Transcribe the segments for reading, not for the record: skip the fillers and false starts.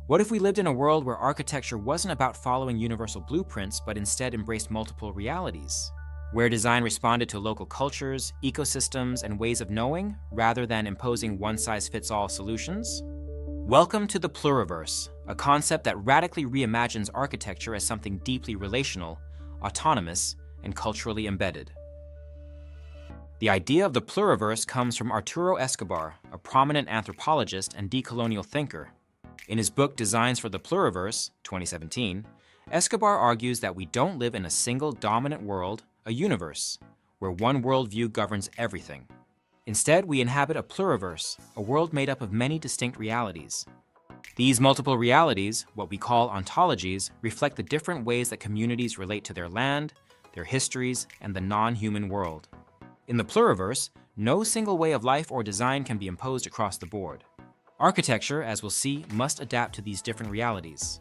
What if we lived in a world where architecture wasn't about following universal blueprints, but instead embraced multiple realities? Where design responded to local cultures, ecosystems, and ways of knowing, rather than imposing one-size-fits-all solutions? Welcome to the Pluriverse, a concept that radically reimagines architecture as something deeply relational, autonomous, and culturally embedded. The idea of the Pluriverse comes from Arturo Escobar, a prominent anthropologist and decolonial thinker. In his book Designs for the Pluriverse, 2017, Escobar argues that we don't live in a single dominant world, a universe, where one worldview governs everything. Instead, we inhabit a pluriverse, a world made up of many distinct realities. These multiple realities, what we call ontologies, reflect the different ways that communities relate to their land, their histories, and the non-human world. In the pluriverse, no single way of life or design can be imposed across the board. Architecture, as we'll see, must adapt to these different realities.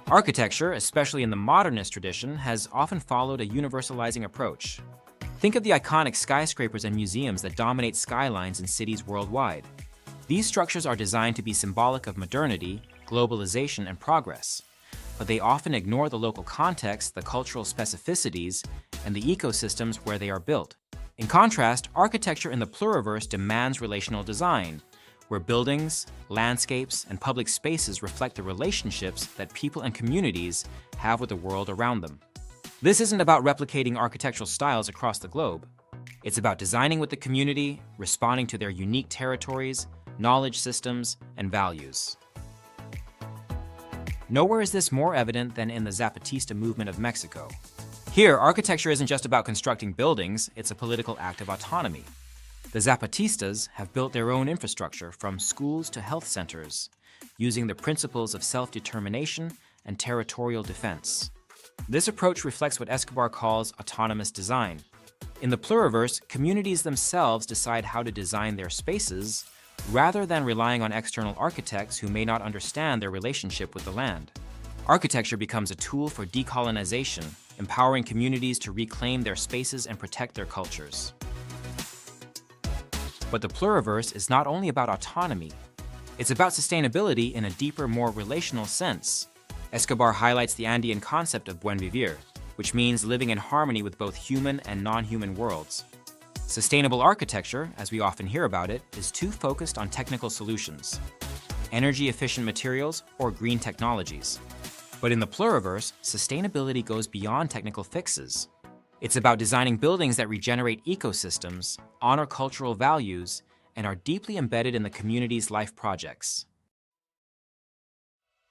Architecture, especially in the modernist tradition, has often followed a universalizing approach. Think of the iconic skyscrapers and museums that dominate skylines in cities worldwide. These structures are designed to be symbolic of modernity, globalization, and progress, but they often ignore the local context, the cultural specificities, and the ecosystems where they are built. In contrast, architecture in the pluriverse demands relational design, where buildings, landscapes, and public spaces reflect the relationships that people and communities have with the world around them. This isn't about replicating architectural styles across the globe. It's about designing with the community, responding to their unique territories, knowledge systems, and values. Nowhere is this more evident than in the Zapatista movement of Mexico. Here, architecture isn't just about constructing buildings, it's a political act of autonomy. The Zapatistas have built their own infrastructure, from schools to health centers, using the principles of self-determination and territorial defense. This approach reflects what Escobar calls autonomous design. In the pluriverse, communities themselves decide how to design their spaces, rather than relying on external architects who may not understand their relationship with the land. Architecture becomes a tool for decolonization, empowering communities to reclaim their spaces and protect their cultures. But the pluriverse is not only about autonomy, it's about sustainability in a deeper, more relational sense. Escobar highlights the Andean concept of Buen Vivir, which means living in harmony with both human and non-human worlds. Sustainable architecture, as we often hear about it, is too focused on technical solutions, energy-efficient materials, or green technologies. But in the pluriverse, sustainability goes beyond technical fixes. It's about designing buildings that regenerate ecosystems, honor cultural values, and are deeply embedded in the community's life projects.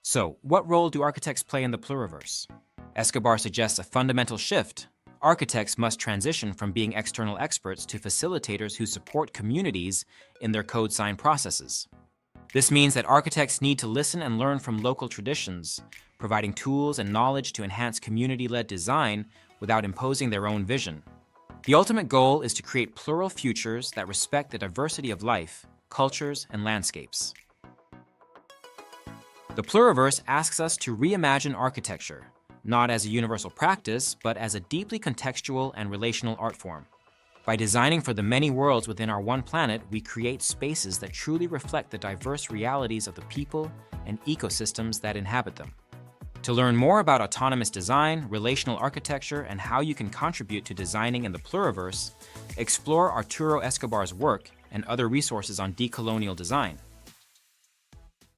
So, what role do architects play in the pluriverse? Escobar suggests a fundamental shift. Architects must transition from being external experts to facilitators who support communities in their code sign processes. This means that architects need to listen and learn from local traditions, providing tools and knowledge to enhance community-led design without imposing their own vision. The ultimate goal is to create plural futures that respect the diversity of life, cultures, and landscapes. The pluriverse asks us to reimagine architecture, not as a universal practice, but as a deeply contextual and relational art form. By designing for the many worlds within our one planet, we create spaces that truly reflect the diverse realities of the people and ecosystems that inhabit them. To learn more about autonomous design, relational architecture, and how you can contribute to designing in the pluriverse, explore Arturo Escobar's work and other resources on decolonial design.